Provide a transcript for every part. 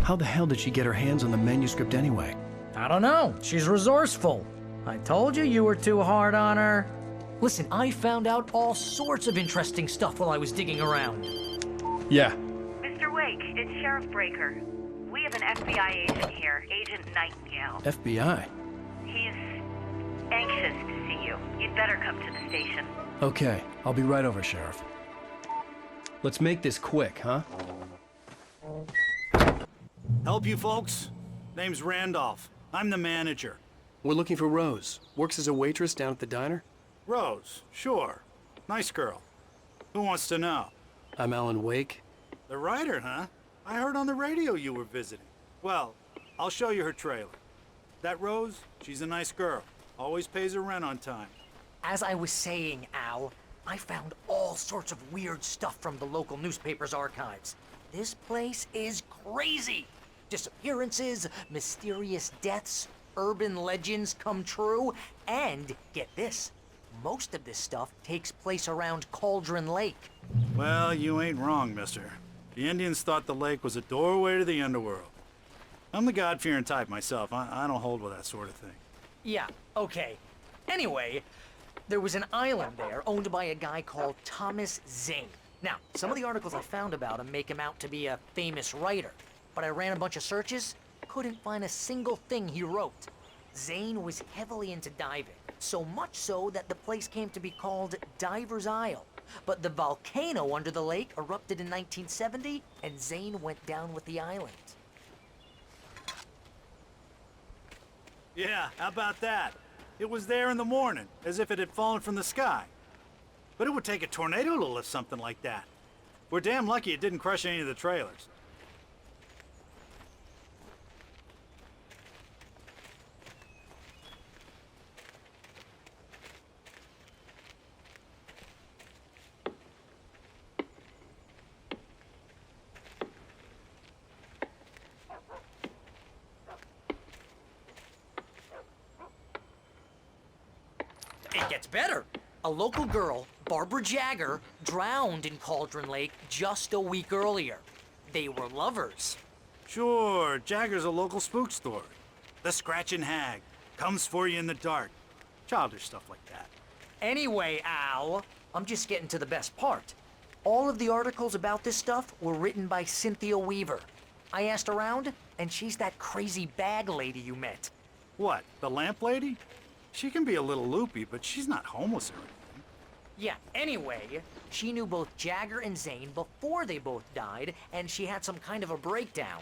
How the hell did she get her hands on the manuscript anyway? I don't know. She's resourceful. I told you you were too hard on her. Listen, I found out all sorts of interesting stuff while I was digging around. Yeah. Mr. Wake, it's Sheriff Breaker. We have an FBI agent here, Agent Nightingale. FBI? He's anxious to see you. You'd better come to the station. Okay, I'll be right over, Sheriff. Let's make this quick, huh? Help you folks? Name's Randolph. I'm the manager. We're looking for Rose. Works as a waitress down at the diner. Rose, sure. Nice girl. Who wants to know? I'm Alan Wake. The writer, huh? I heard on the radio you were visiting. Well, I'll show you her trailer. That Rose, she's a nice girl. Always pays her rent on time. As I was saying, Al, I found all sorts of weird stuff from the local newspaper's archives. This place is crazy. Disappearances, mysterious deaths, urban legends come true, and get this, most of this stuff takes place around Cauldron Lake. Well, you ain't wrong, mister. The Indians thought the lake was a doorway to the underworld. I'm the God-fearing type myself. I don't hold with that sort of thing. Yeah, okay. Anyway, there was an island there owned by a guy called Thomas Zane. Now, some of the articles I found about him make him out to be a famous writer, but I ran a bunch of searches, couldn't find a single thing he wrote. Zane was heavily into diving, so much so that the place came to be called Diver's Isle. But the volcano under the lake erupted in 1970, and Zane went down with the island. Yeah, how about that? It was there in the morning, as if it had fallen from the sky. But it would take a tornado to lift something like that. We're damn lucky it didn't crush any of the trailers. It gets better. A local girl, Barbara Jagger, drowned in Cauldron Lake just a week earlier. They were lovers. Sure, Jagger's a local spook story. The Scratching Hag comes for you in the dark. Childish stuff like that. Anyway, Al, I'm just getting to the best part. All of the articles about this stuff were written by Cynthia Weaver. I asked around, and she's that crazy bag lady you met. What, the lamp lady? She can be a little loopy, but she's not homeless or anything. Yeah, anyway, she knew both Jagger and Zane before they both died, and she had some kind of a breakdown.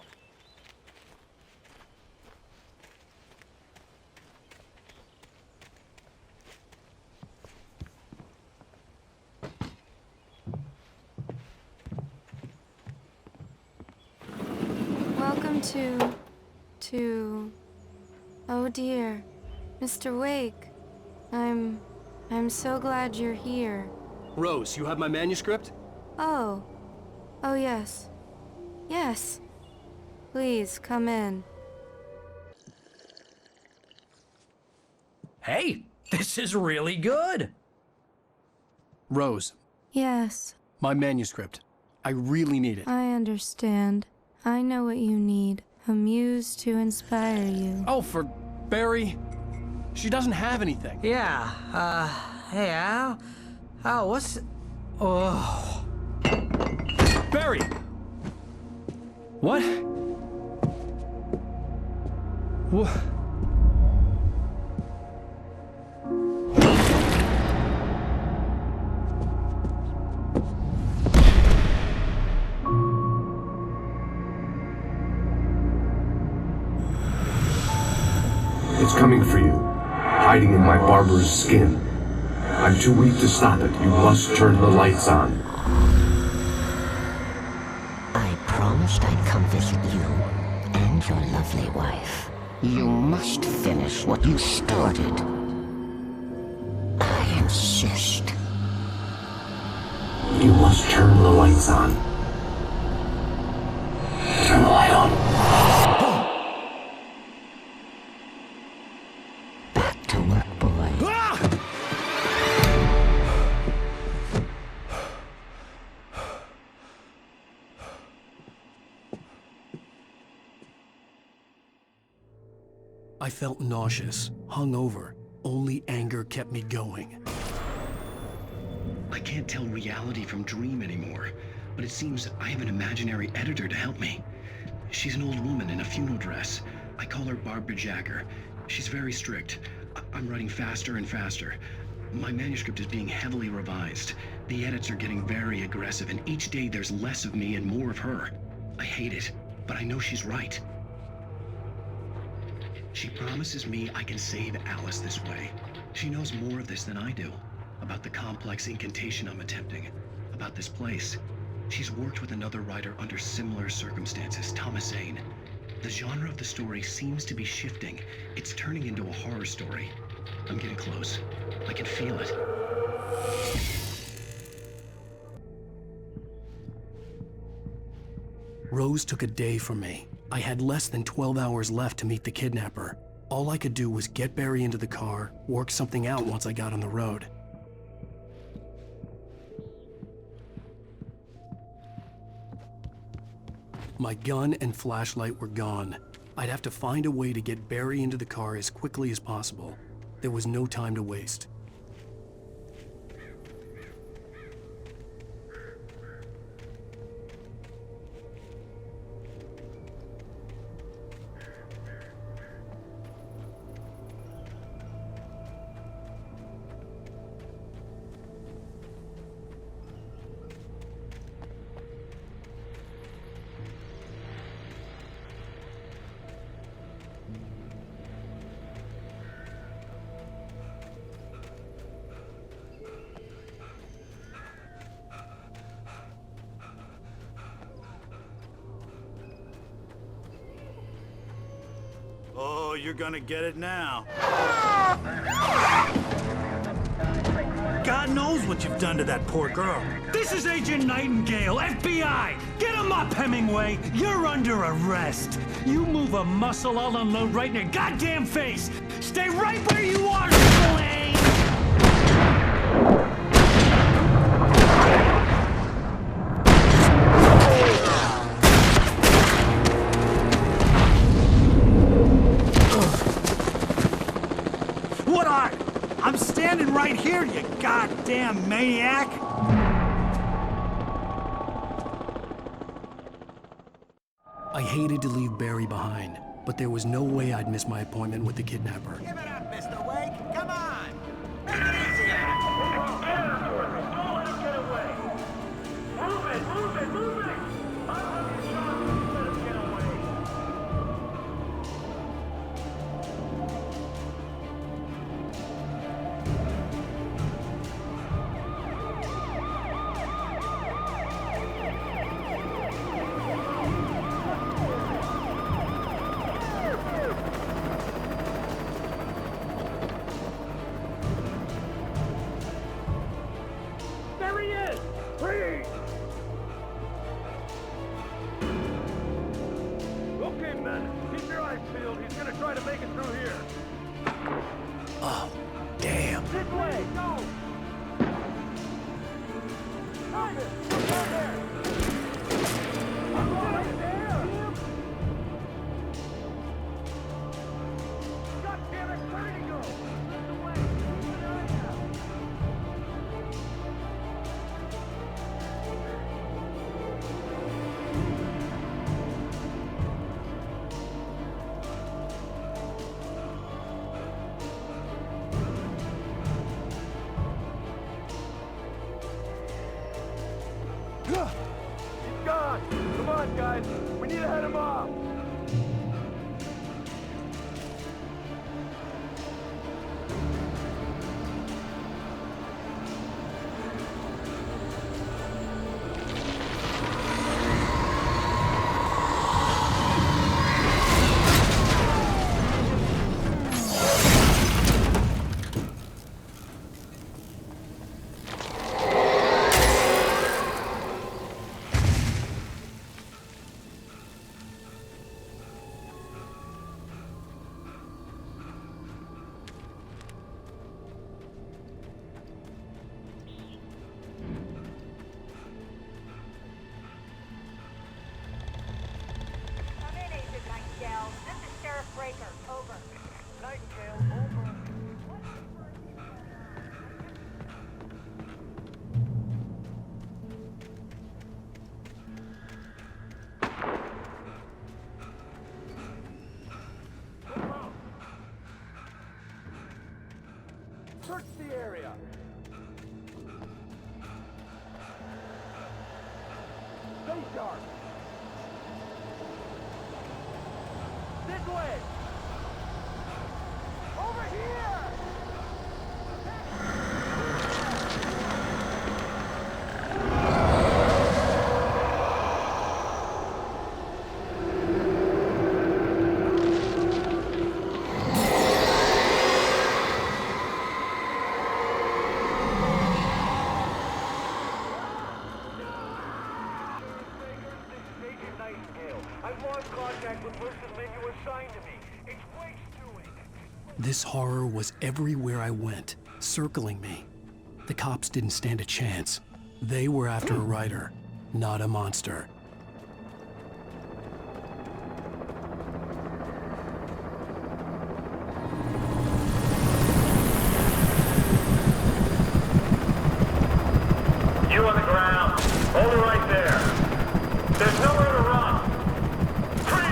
Welcome to... Oh dear, Mr. Wake. I'm so glad you're here. Rose, you have my manuscript? Oh. Oh, yes. Yes. Please, come in. Hey, this is really good. Rose, Yes, my manuscript. I really need it. I understand. I know what you need. A muse to inspire you. Oh, for Barry. She doesn't have anything. Yeah, hey, Al? Oh, what's... Oh... Barry! What? What? It's coming for you, hiding in my barber's skin. I'm too weak to stop it. You must turn the lights on. I promised I'd come visit you and your lovely wife. You must finish what you started. I insist. You must turn the lights on. Turn the light on. Back to work, boy. I felt nauseous, hungover. Only anger kept me going. I can't tell reality from dream anymore, but it seems I have an imaginary editor to help me. She's an old woman in a funeral dress. I call her Barbara Jagger. She's very strict. I'm writing faster and faster. My manuscript is being heavily revised. The edits are getting very aggressive, and each day there's less of me and more of her. I hate it, but I know she's right. She promises me I can save Alice this way. She knows more of this than I do. About the complex incantation I'm attempting. About this place. She's worked with another writer under similar circumstances, Thomas Zane. The genre of the story seems to be shifting. It's turning into a horror story. I'm getting close. I can feel it. Rose took a day from me. I had less than 12 hours left to meet the kidnapper. All I could do was get Barry into the car, work something out once I got on the road. My gun and flashlight were gone. I'd have to find a way to get Barry into the car as quickly as possible. There was no time to waste. Oh, you're gonna get it now. God knows what you've done to that poor girl. This is Agent Nightingale, FBI! Get him up, Hemingway! You're under arrest! You move a muscle, I'll unload right in your goddamn face! Stay right where you are, Spillane! What are? I'm standing right here, you goddamn maniac! I hated to leave Barry behind, but there was no way I'd miss my appointment with the kidnapper. Give it up, Mr. Wake! Come on! Make it easy on him! Don't let him get away! Move it! Move it! Move it! I'll have your shot if you let him get away! There he is! Freeze! Okay, men. Keep your eyes peeled. He's gonna try to make it through here. Oh, damn. This way! Go! Stop it! Look down there! I'm right there! God damn it! Where did he go? This way! Keep an eye out! He's gone! Come on, guys! We need to head him off! Come in, Agent Nightingale. This is Sheriff Breaker. Over. Search the area. Stay sharp. This way. Over here. This horror was everywhere I went, circling me. The cops didn't stand a chance. They were after a writer, not a monster. You on the ground. Hold it right there. There's nowhere to run. Freeze!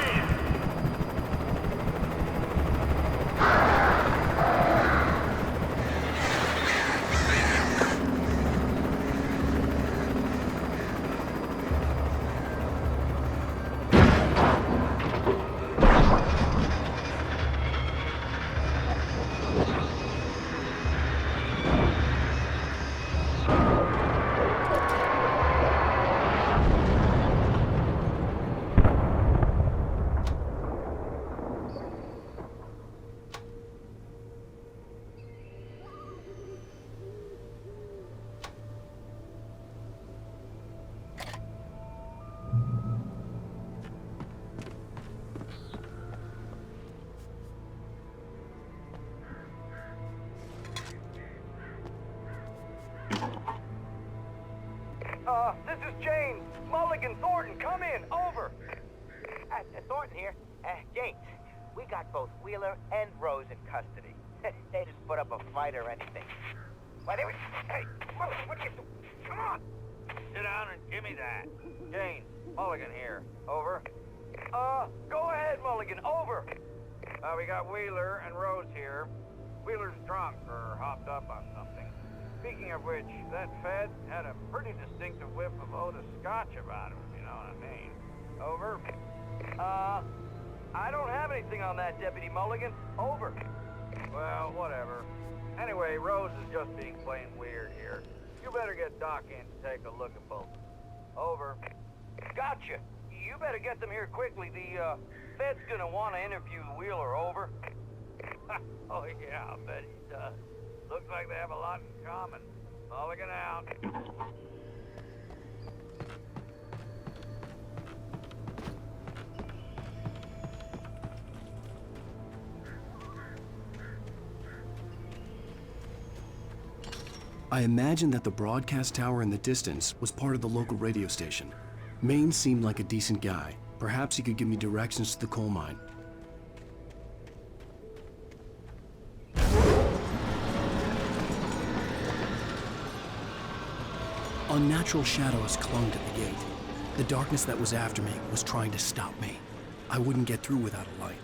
This is James. Mulligan Thornton, come in. Over. Thornton here. James, we got both Wheeler and Rose in custody. They just put up a fight or anything. Why, they were... Hey, what are you doing? Come on. Sit down and give me that. James, Mulligan here. Over. Go ahead, Mulligan. Over. We got Wheeler and Rose here. Wheeler's drunk or hopped up on something. Speaking of which, that Fed had a pretty distinctive whiff of Otis Scotch about him, if you know what I mean. Over. I don't have anything on that, Deputy Mulligan. Over. Well, whatever. Anyway, Rose is just being plain weird here. You better get Doc in to take a look at both. Over. Gotcha. You better get them here quickly. The, Fed's gonna want to interview Wheeler. Over. Oh, yeah, I'll bet he does. Looks like they have a lot in common. Mulligan out. I imagined that the broadcast tower in the distance was part of the local radio station. Maine seemed like a decent guy. Perhaps he could give me directions to the coal mine. Unnatural shadows clung to the gate. The darkness that was after me was trying to stop me. I wouldn't get through without a light.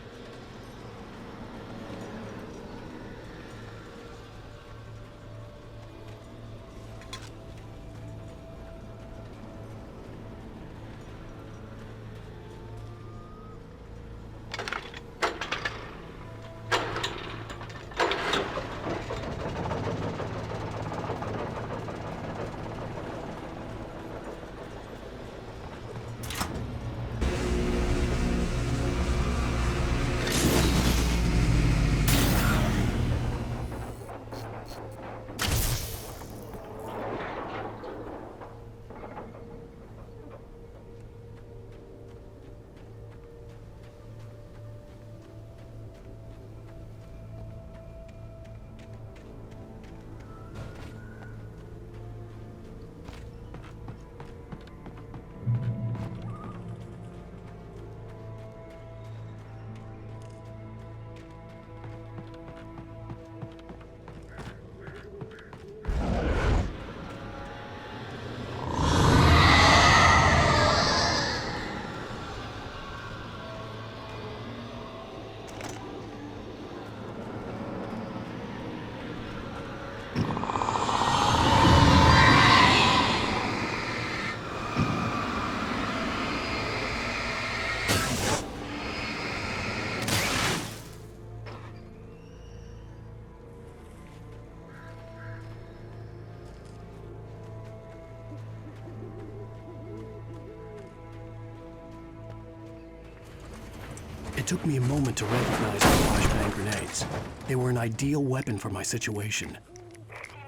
took me a moment to recognize the flashbang grenades. They were an ideal weapon for my situation. Team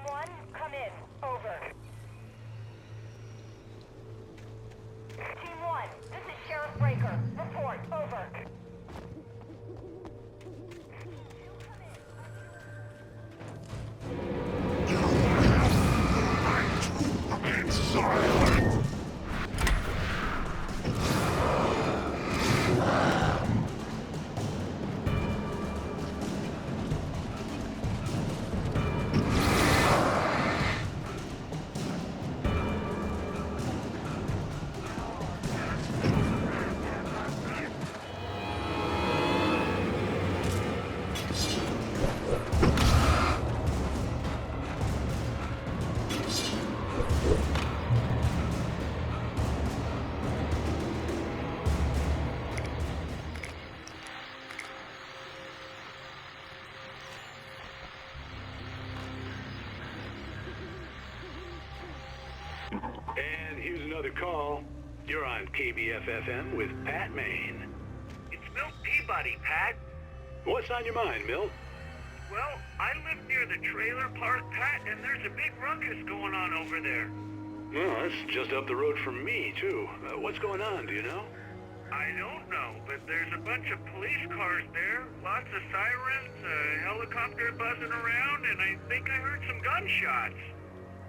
1, come in. Over. Team 1, this is Sheriff Breaker. Report. Over. And here's another call. You're on KBF-FM with Pat Maine. It's Milt Peabody, Pat. What's on your mind, Milt? Well, I live near the trailer park, Pat, and there's a big ruckus going on over there. Well, that's just up the road from me, too. What's going on, do you know? I don't know, but there's a bunch of police cars there, lots of sirens, a helicopter buzzing around, and I think I heard some gunshots.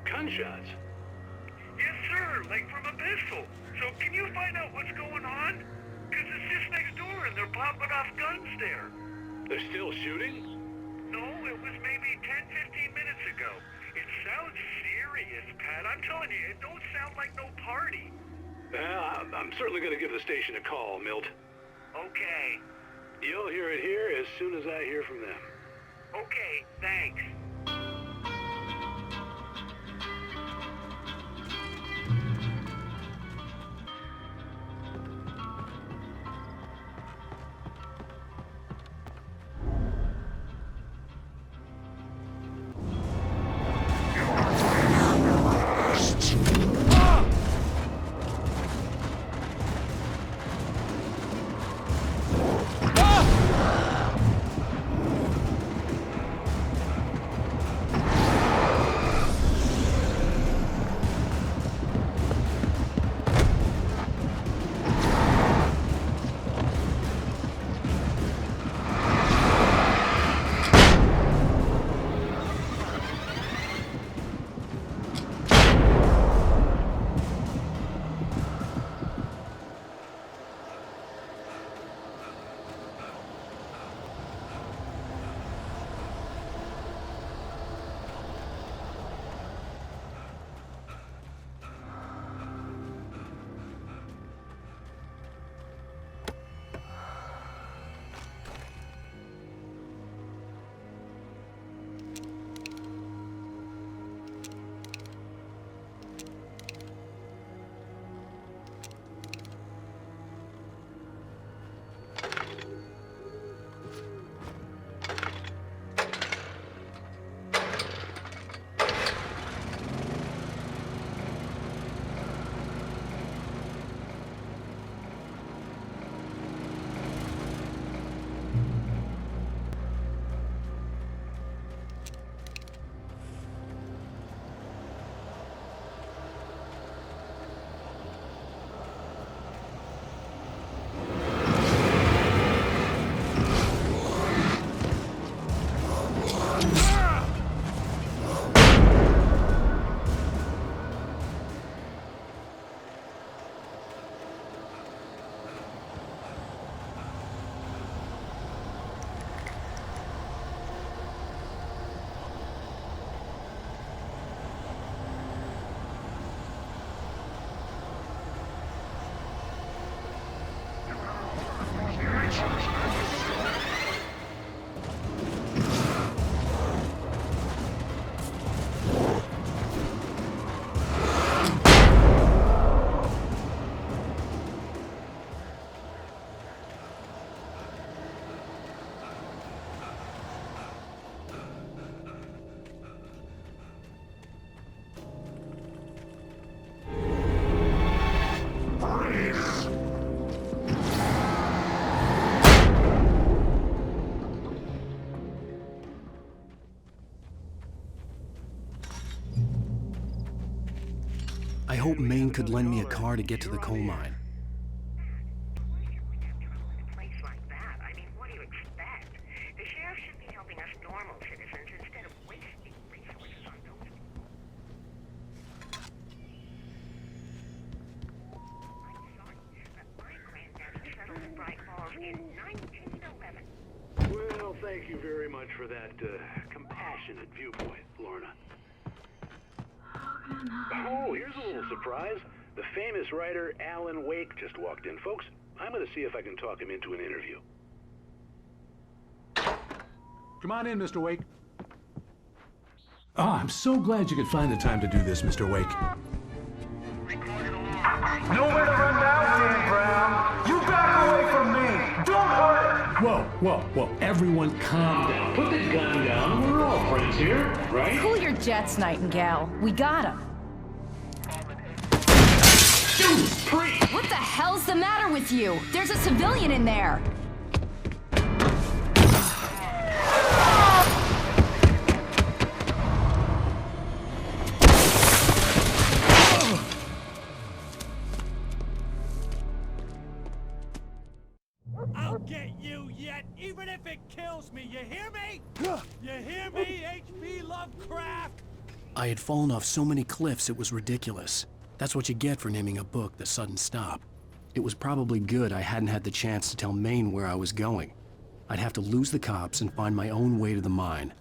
Gunshots? Yes, sir, like from a pistol. So can you find out what's going on? Because it's just next door and they're popping off guns there. They're still shooting? No, it was maybe 10, 15 minutes ago. It sounds serious, Pat. I'm telling you, it don't sound like no party. I'm certainly going to give the station a call, Milt. Okay. You'll hear it here as soon as I hear from them. Okay, thanks. hoped Maine could lend me a car to get to the coal mine. Well, thank you very much for that compassionate viewpoint, Lorna. Oh, here's a little surprise. The famous writer Alan Wake just walked in. Folks, I'm going to see if I can talk him into an interview. Come on in, Mr. Wake. Oh, I'm so glad you could find the time to do this, Mr. Wake. Nowhere to run now, Dan Brown. You back away from me. Don't hurt. Whoa. Everyone calm down. Put the gun down. We're all friends here, right? Cool your jets, Nightingale. We got him. Judas Priest! What the hell's the matter with you? There's a civilian in there. I'll get you yet, even if it kills me. You hear me? You hear me, H.P. Lovecraft? I had fallen off so many cliffs it was ridiculous. That's what you get for naming a book The Sudden Stop. It was probably good I hadn't had the chance to tell Maine where I was going. I'd have to lose the cops and find my own way to the mine.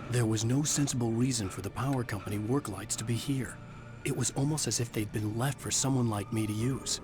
There was no sensible reason for the power company work lights to be here. It was almost as if they'd been left for someone like me to use.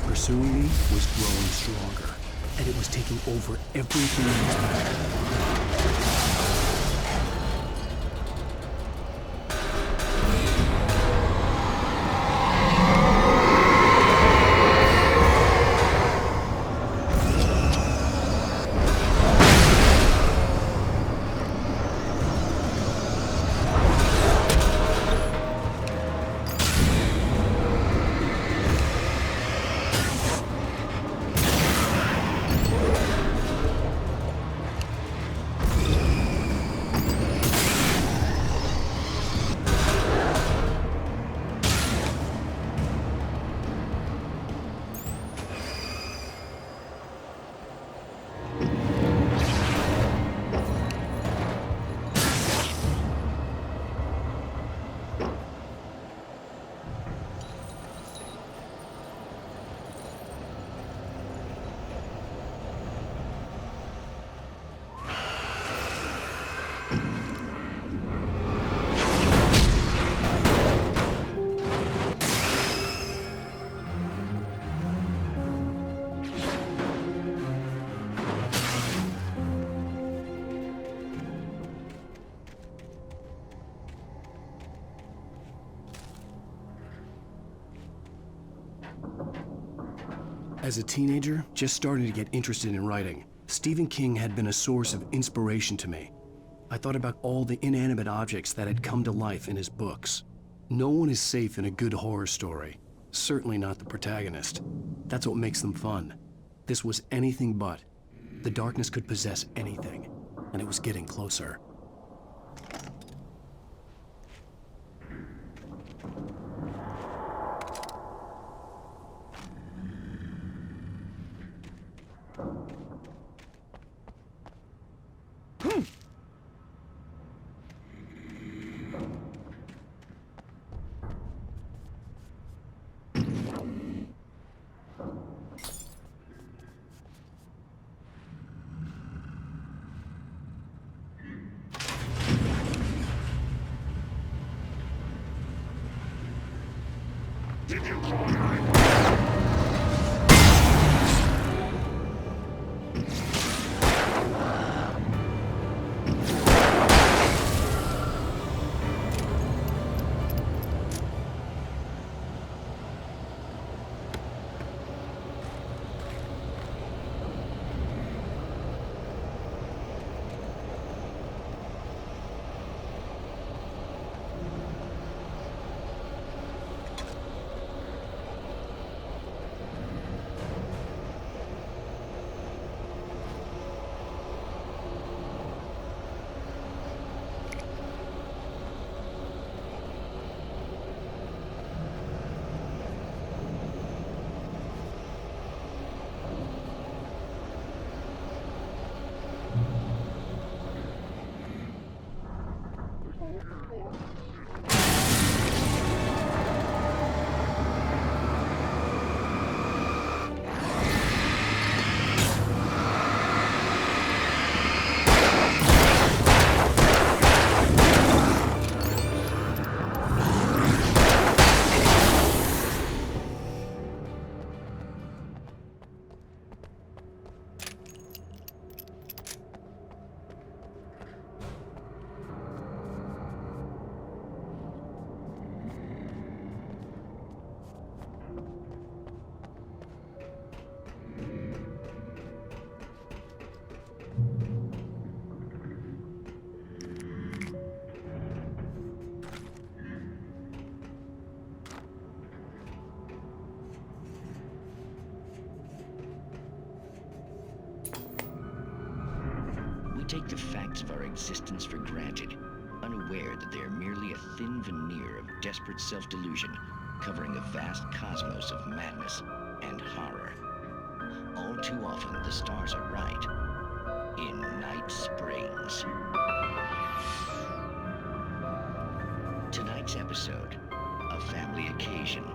pursuing me was growing stronger, and it was taking over everything in its path. As a teenager, just starting to get interested in writing, Stephen King had been a source of inspiration to me. I thought about all the inanimate objects that had come to life in his books. No one is safe in a good horror story. Certainly not the protagonist. That's what makes them fun. This was anything but. The darkness could possess anything, and it was getting closer. We take the facts of our existence for granted, unaware that they are merely a thin veneer of desperate self-delusion, covering a vast cosmos of madness and horror. All too often, the stars are right. In Night Springs. Tonight's episode, a family occasion.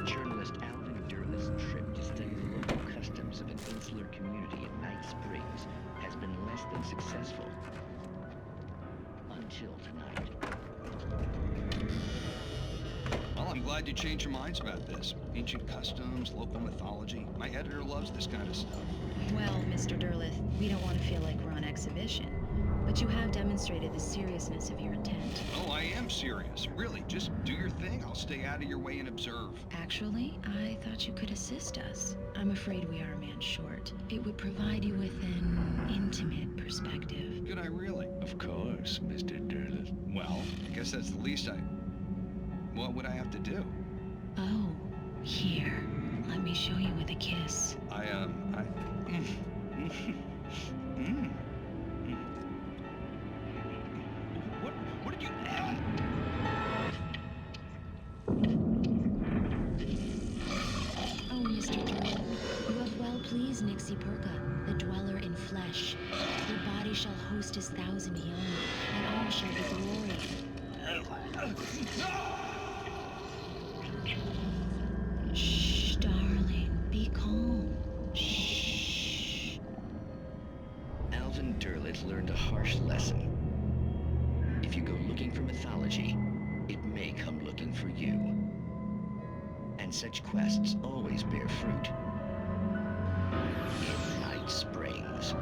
Journalist Alvin Derleth's trip to study the local customs of an insular community in Night Springs has been less than successful. Until tonight. Well, I'm glad glad you changed your minds about this. Ancient customs, local mythology. My editor loves this kind of stuff. Well, Mr. Derleth, we don't want to feel like we're on exhibition. But you have demonstrated the seriousness of your intent. Oh, I am serious. Really, just do your thing. I'll stay out of your way and observe. Actually, I thought you could assist us. I'm afraid we are a man short. It would provide you with an intimate perspective. Could I really? Of course, Mr. Derleth. Well, I guess that's the least What would I have to do? Oh, here. Let me show you with a kiss. What did you... Oh, Mr. Derleth, you have well pleased Nixie Perka, the dweller in flesh. Your body shall host his 1,000 young, and all shall be glory. Shh, darling, be calm. Shh. Alvin Derleth learned a harsh lesson. If you go looking for mythology, it may come looking for you. And such quests always bear fruit. In Night Springs.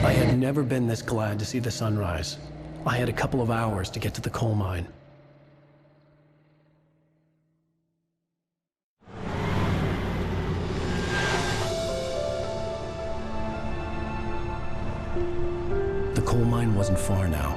I had never been this glad to see the sunrise. I had a couple of hours to get to the coal mine. The coal mine wasn't far now.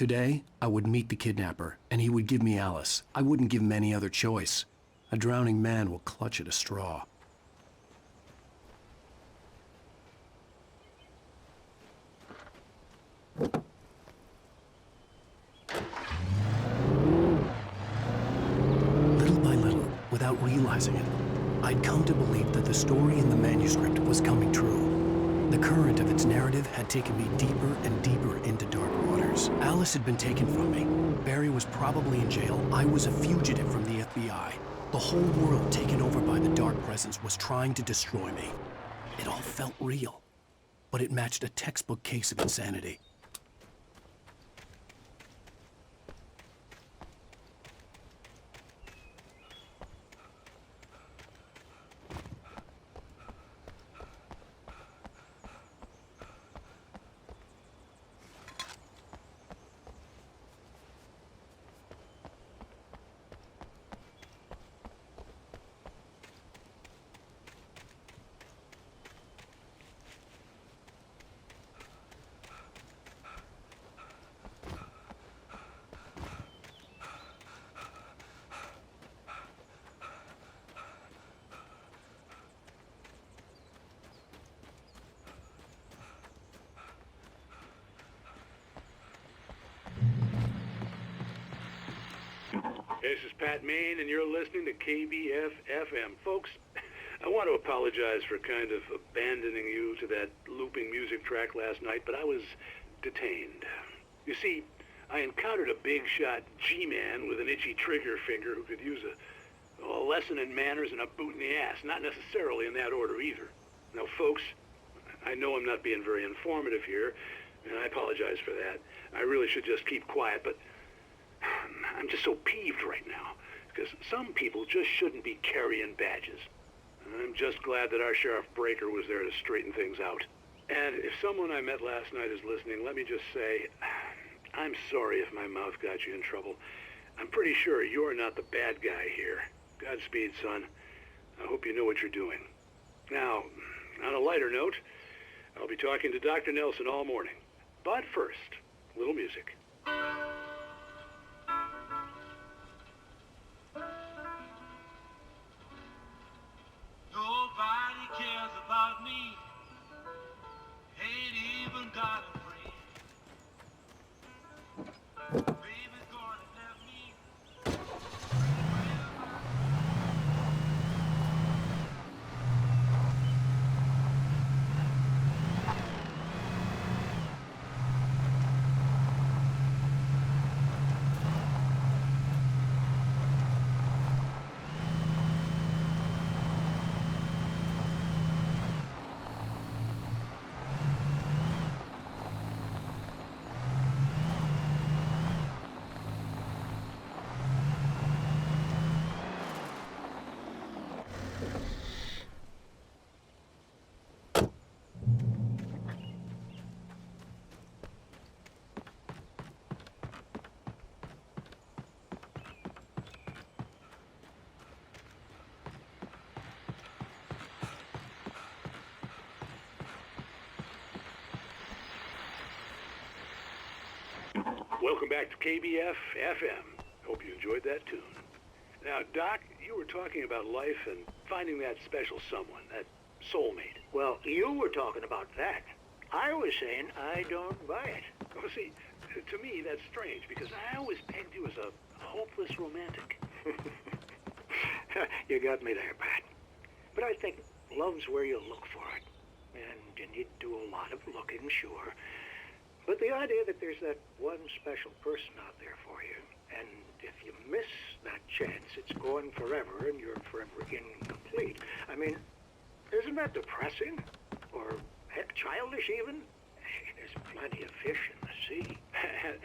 Today, I would meet the kidnapper, and he would give me Alice. I wouldn't give him any other choice. A drowning man will clutch at a straw. Little by little, without realizing it, I'd come to believe that the story in the manuscript was coming true. The current of its narrative had taken me deeper and deeper into dark waters. Alice had been taken from me. Barry was probably in jail. I was a fugitive from the FBI. The whole world taken over by the dark presence was trying to destroy me. It all felt real, but it matched a textbook case of insanity. This is Pat Maine, and you're listening to KBF-FM. Folks, I want to apologize for kind of abandoning you to that looping music track last night, but I was detained. You see, I encountered a big-shot G-man with an itchy trigger finger who could use a lesson in manners and a boot in the ass, not necessarily in that order either. Now, folks, I know I'm not being very informative here, and I apologize for that. I really should just keep quiet, but I'm just so peeved right now, because some people just shouldn't be carrying badges. I'm just glad that our Sheriff Breaker was there to straighten things out. And if someone I met last night is listening, let me just say, I'm sorry if my mouth got you in trouble. I'm pretty sure you're not the bad guy here. Godspeed, son. I hope you know what you're doing. Now, on a lighter note, I'll be talking to Dr. Nelson all morning. But first, a little music. Nobody cares about me. Ain't even got a friend. Baby's gonna let me. Welcome back to KBF-FM. Hope you enjoyed that tune. Now, Doc, you were talking about life and finding that special someone, that soulmate. Well, you were talking about that. I was saying I don't buy it. Well, see, to me, that's strange, because I always pegged you as a hopeless romantic. You got me there, Pat. But I think love's where you look for it. And you need to do a lot of looking, sure. But the idea that there's that one special person out there for you, and if you miss that chance, it's gone forever, and you're forever incomplete. I mean, isn't that depressing? Or, heck, childish even? There's plenty of fish in the sea.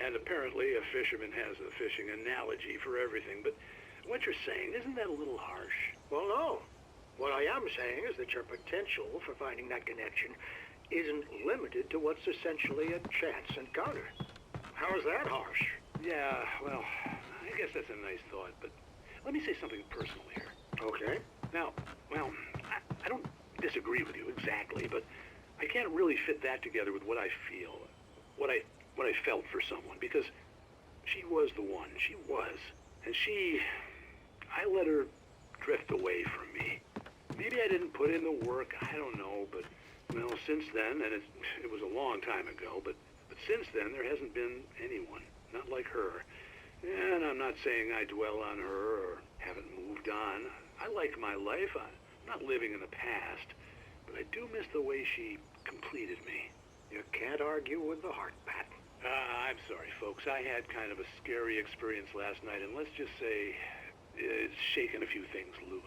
And apparently a fisherman has a fishing analogy for everything, but what you're saying, isn't that a little harsh? Well, no. What I am saying is that your potential for finding that connection isn't limited to what's essentially a chance encounter. How is that harsh? Yeah, well, I guess that's a nice thought, but let me say something personal here. Okay. Now, well, I don't disagree with you exactly, but I can't really fit that together with what I feel, what I felt for someone, because She was the one. She was. And I let her drift away from me. Maybe I didn't put in the work, I don't know, but, well, since then, and it was a long time ago, but since then, there hasn't been anyone, not like her. And I'm not saying I dwell on her or haven't moved on. I like my life. I'm not living in the past, but I do miss the way she completed me. You can't argue with the heart, Pat. I'm sorry, folks. I had kind of a scary experience last night, and let's just say it's shaken a few things loose.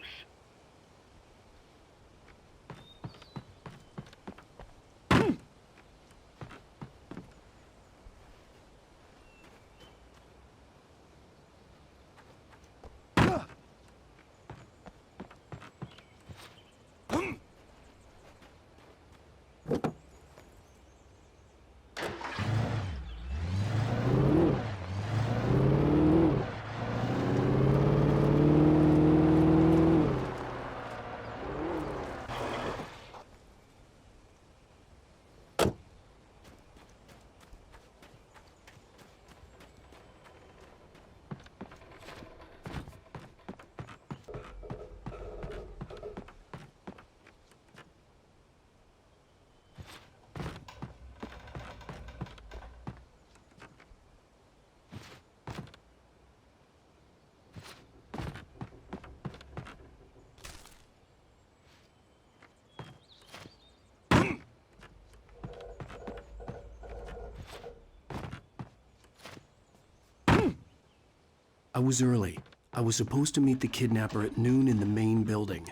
I was early. I was supposed to meet the kidnapper at noon in the main building.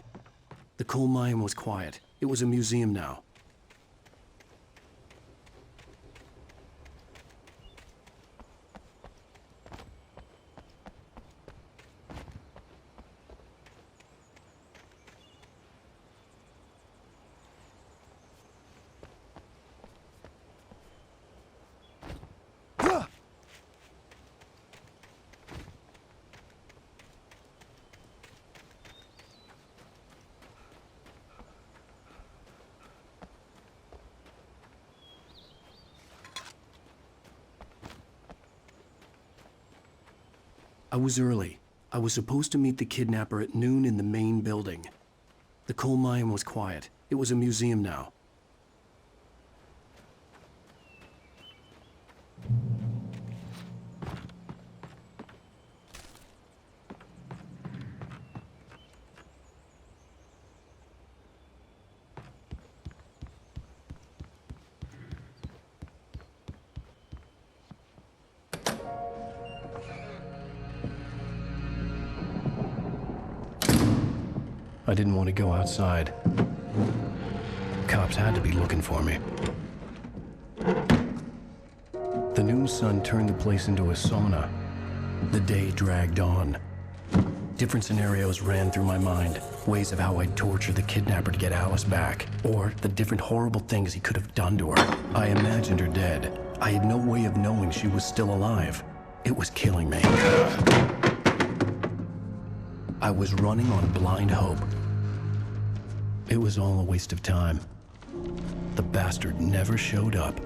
The coal mine was quiet. It was a museum now. I was early. I was supposed to meet the kidnapper at noon in the main building. The coal mine was quiet. It was a museum now. I didn't want to go outside. Cops had to be looking for me. The noon sun turned the place into a sauna. The day dragged on. Different scenarios ran through my mind. Ways of how I'd torture the kidnapper to get Alice back. Or the different horrible things he could have done to her. I imagined her dead. I had no way of knowing she was still alive. It was killing me. I was running on blind hope. It was all a waste of time. The bastard never showed up.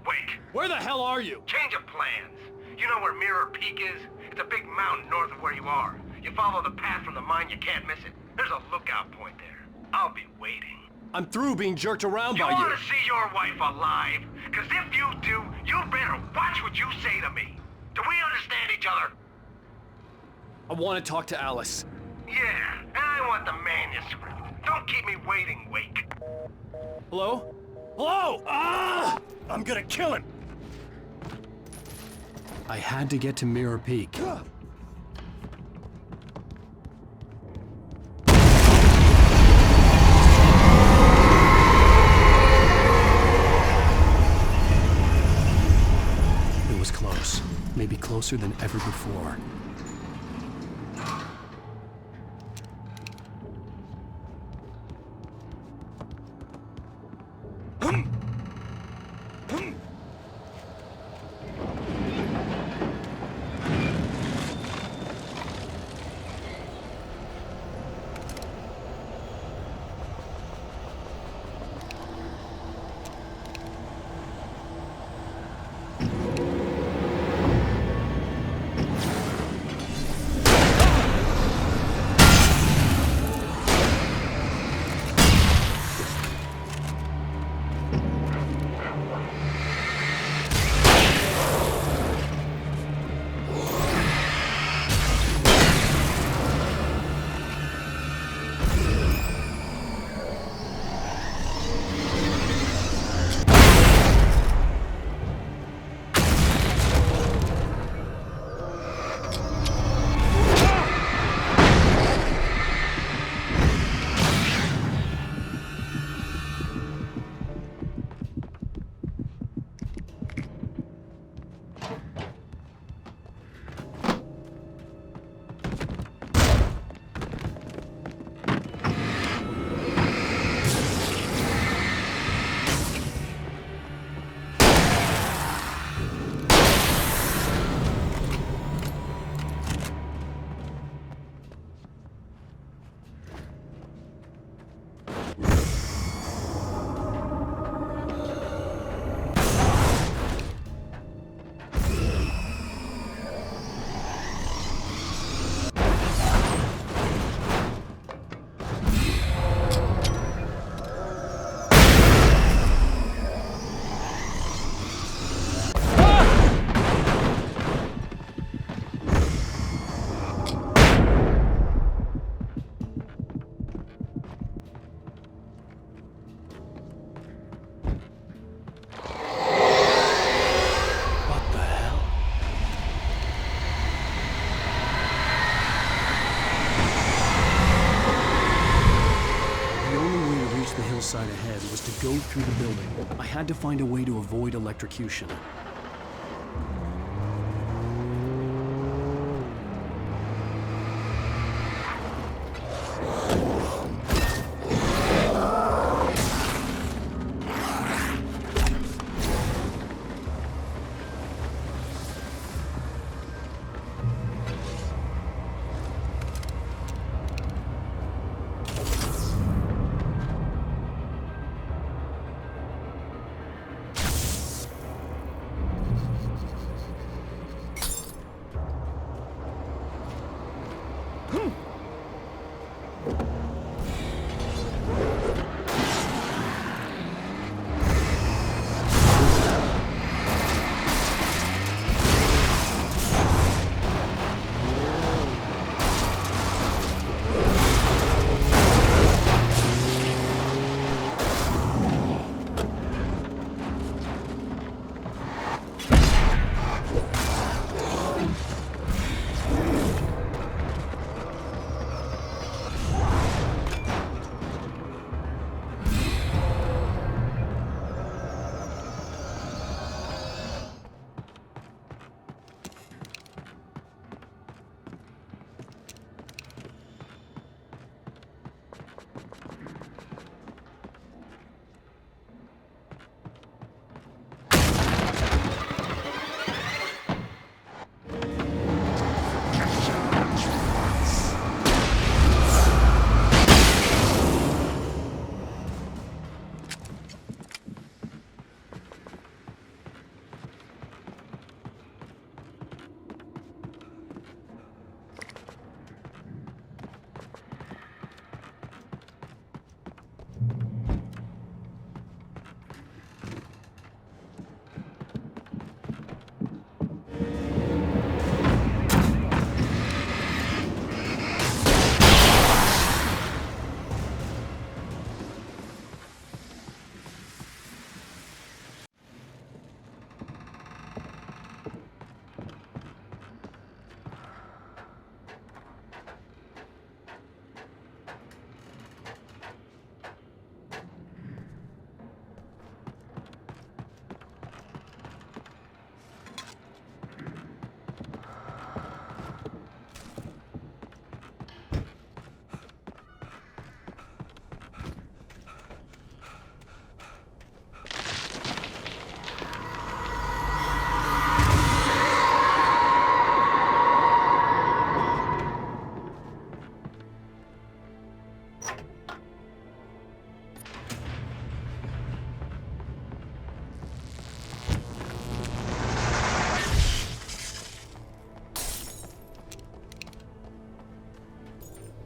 Wake! Where the hell are you? Change of plans. You know where Mirror Peak is? It's a big mountain north of where you are. You follow the path from the mine, you can't miss it. There's a lookout point there. I'll be waiting. I'm through being jerked around by you. You want to see your wife alive? Because if you do, you better watch what you say to me. Do we understand each other? I want to talk to Alice. Yeah, and I want the manuscript. Don't keep me waiting, Wake. Hello? Hello! Ah! I'm gonna kill him! I had to get to Mirror Peak. It was close. Maybe closer than ever before. side ahead was to go through the building. I had to find a way to avoid electrocution.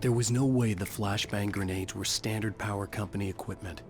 There was no way the flashbang grenades were standard power company equipment.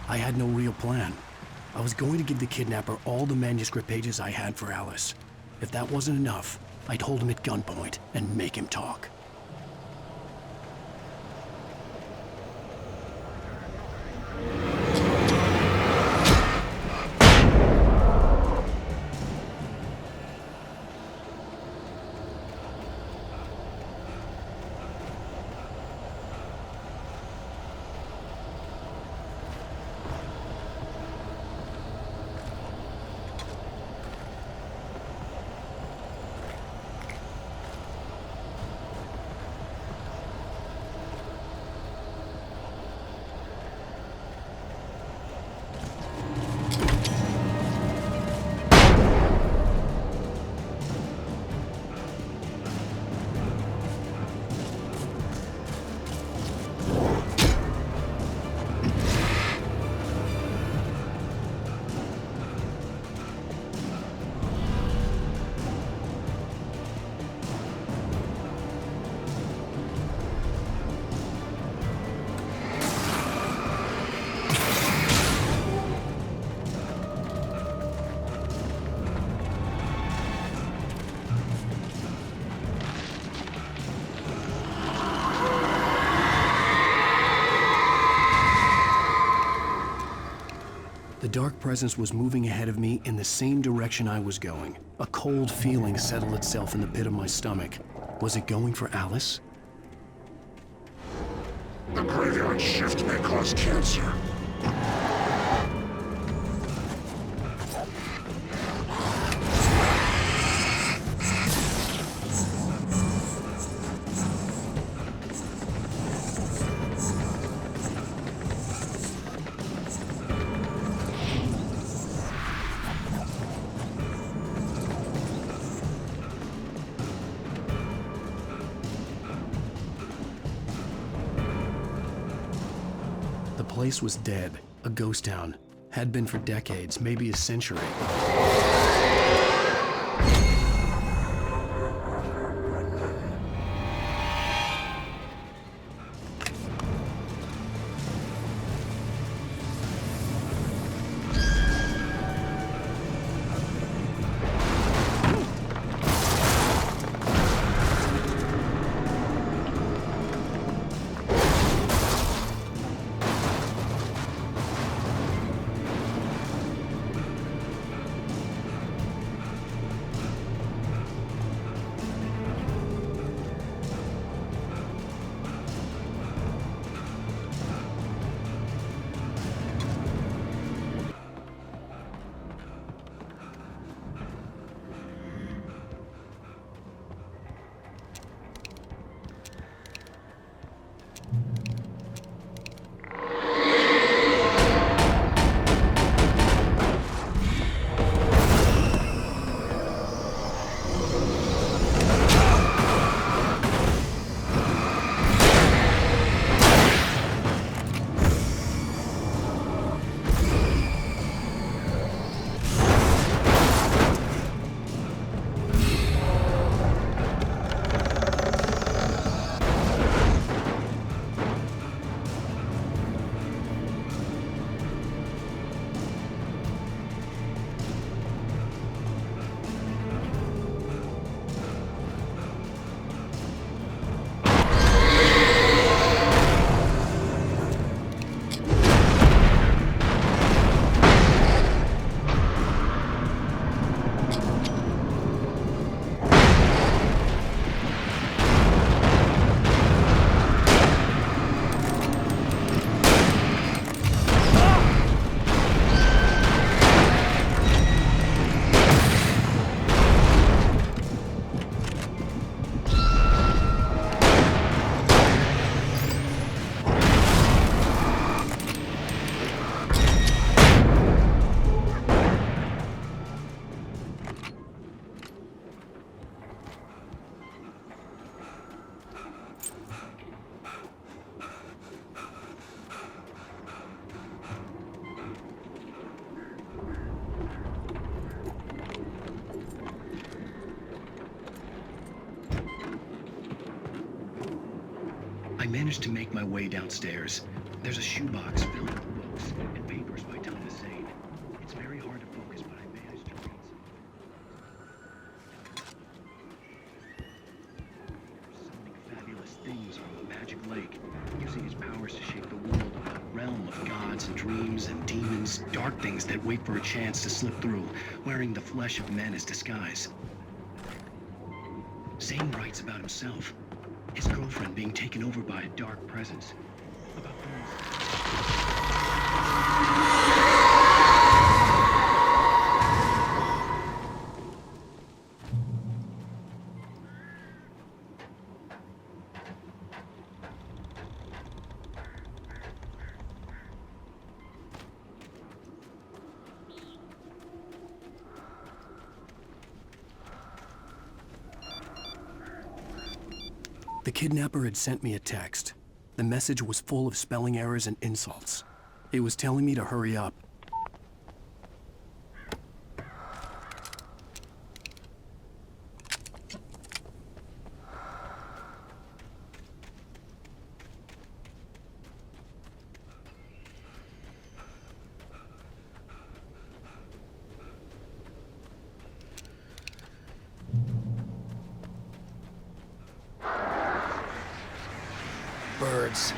I had no real plan. I was going to give the kidnapper all the manuscript pages I had for Alice. If that wasn't enough, I'd hold him at gunpoint and make him talk. The dark presence was moving ahead of me in the same direction I was going. A cold feeling settled itself in the pit of my stomach. Was it going for Alice? The graveyard shift may cause cancer. The place was dead, a ghost town. Had been for decades, maybe a century. I managed to make my way downstairs. There's a shoebox filled with books and papers. magic lake, using his powers to shape the world, a realm of gods and dreams and demons, dark things that wait for a chance to slip through, wearing the flesh of men as disguise. Zane writes about himself, his girlfriend being taken over by a dark presence. The kidnapper had sent me a text. The message was full of spelling errors and insults. It was telling me to hurry up. Birds.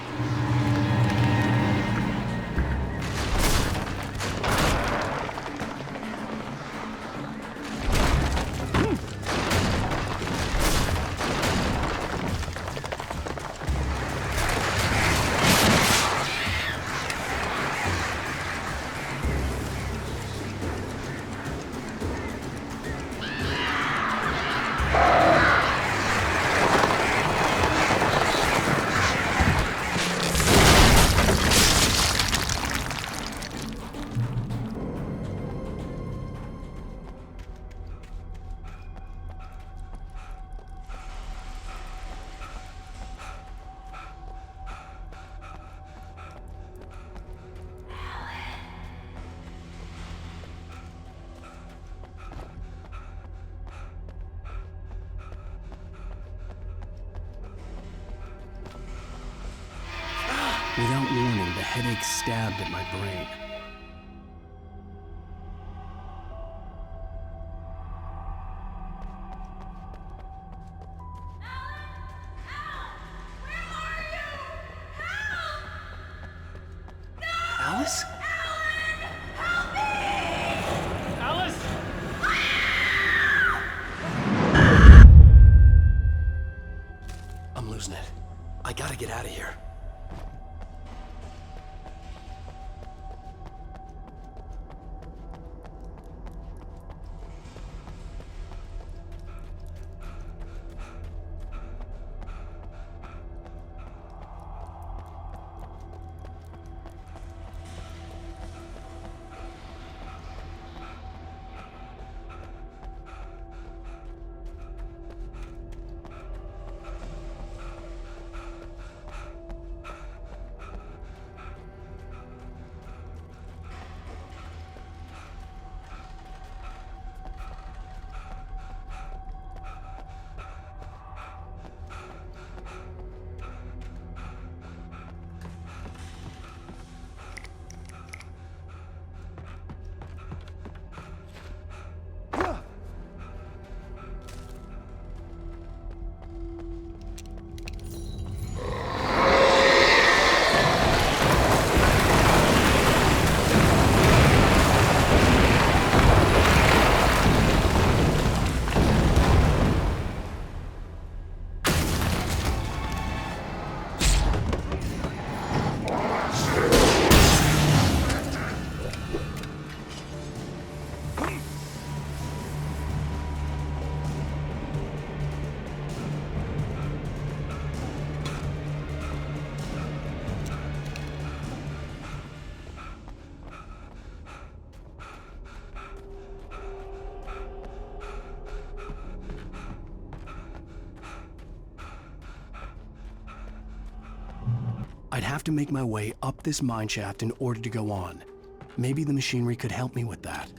Without warning, the headache stabbed at my brain. Alice? Alice! I'm losing it. I gotta get out of here. I'd have to make my way up this mineshaft in order to go on. Maybe the machinery could help me with that.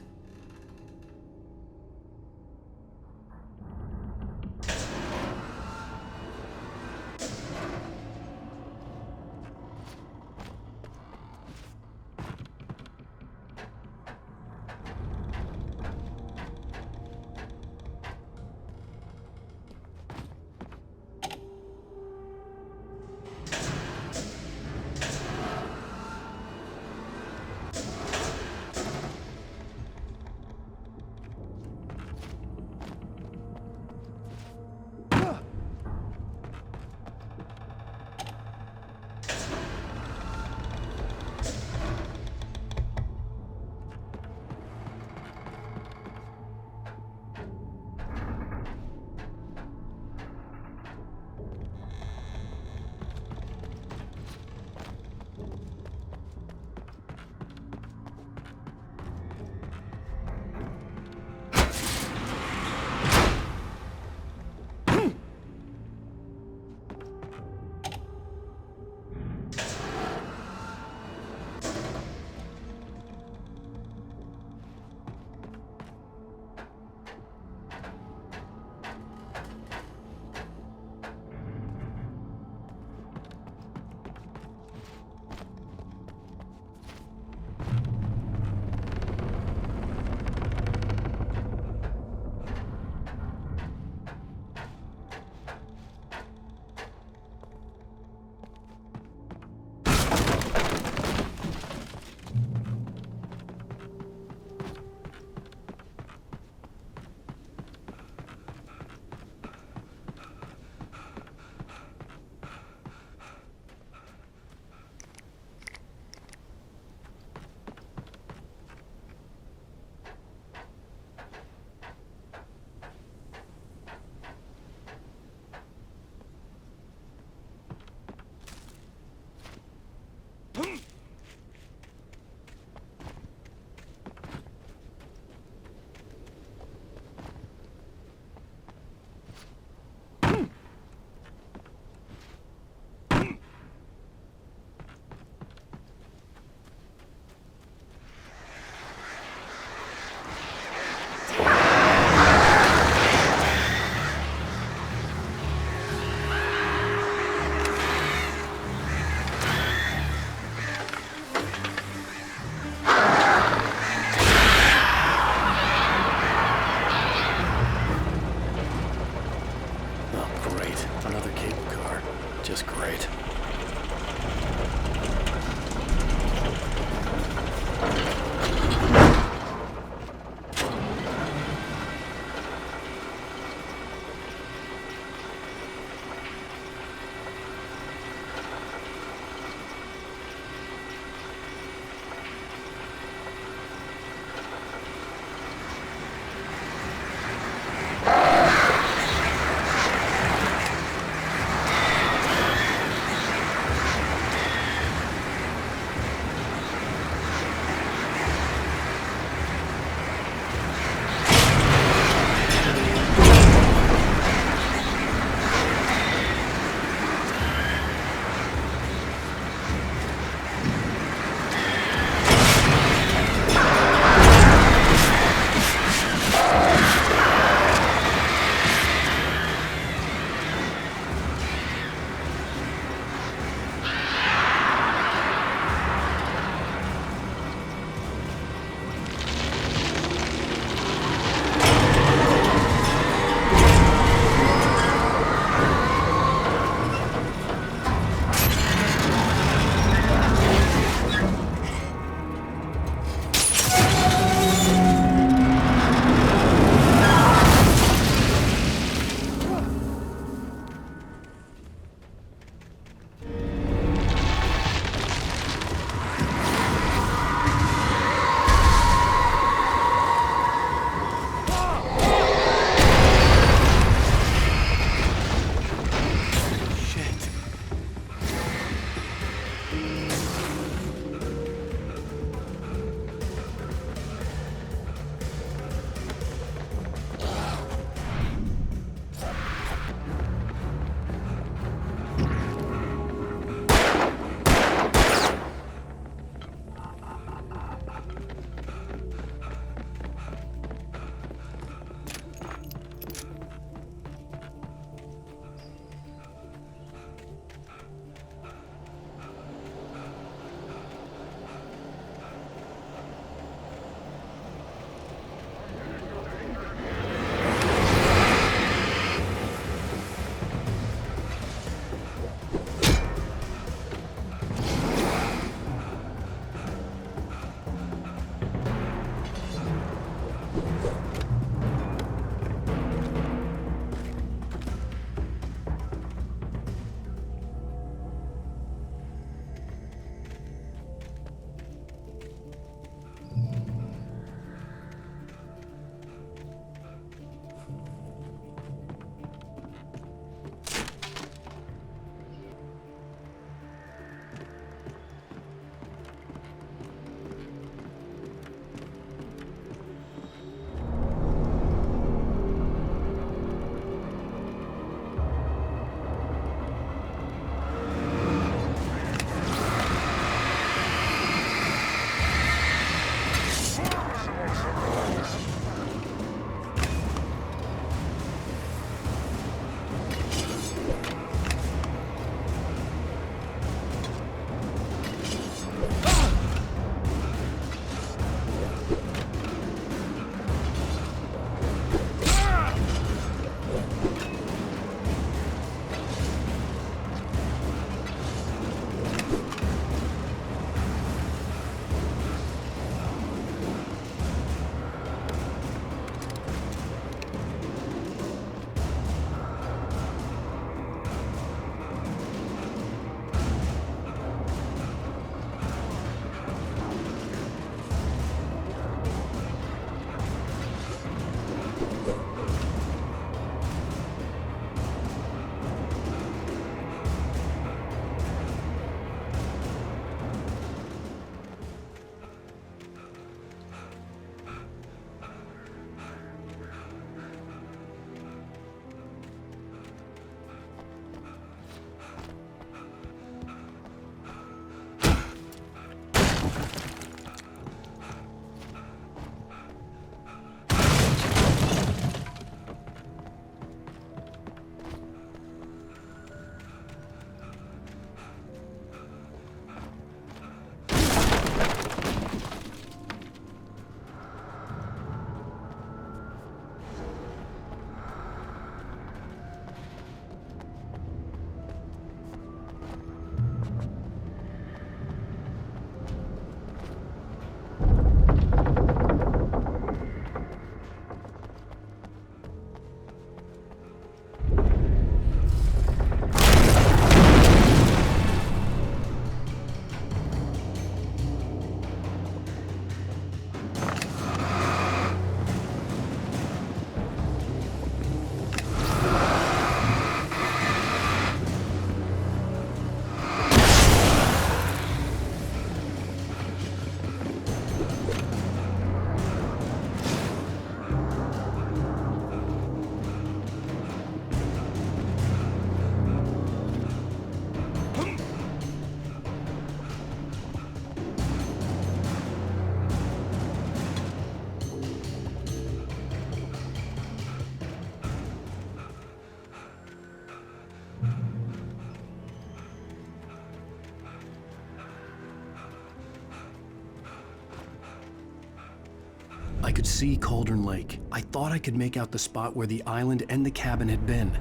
could see Cauldron Lake. I thought I could make out the spot where the island and the cabin had been.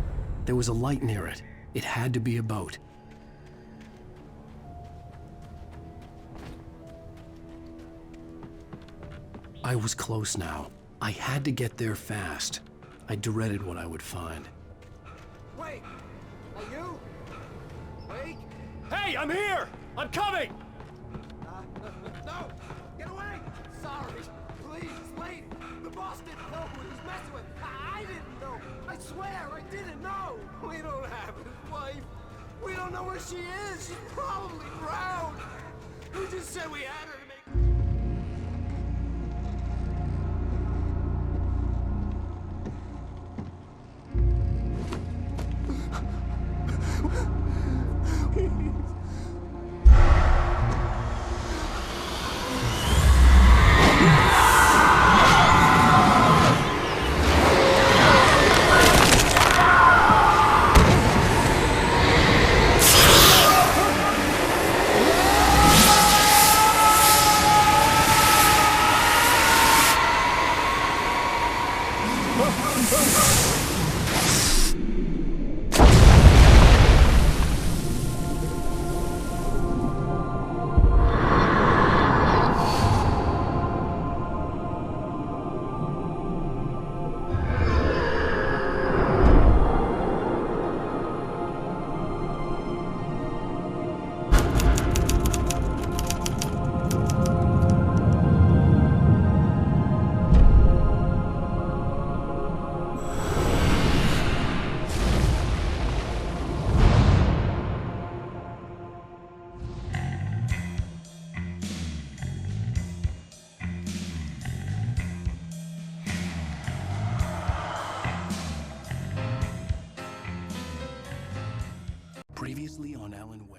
There was a light near it. It had to be a boat. I was close now. I had to get there fast. I dreaded what I would find. Wait! Are you? Wait! Hey, I'm here! I'm coming! No! Get away! Sorry! Please, wait! The boss didn't know who he was messing with! I didn't know! I swear, I didn't know! We don't have his wife! We don't know where she is! She's probably drowned! We just said we had her to make... Previously on Alan Wake.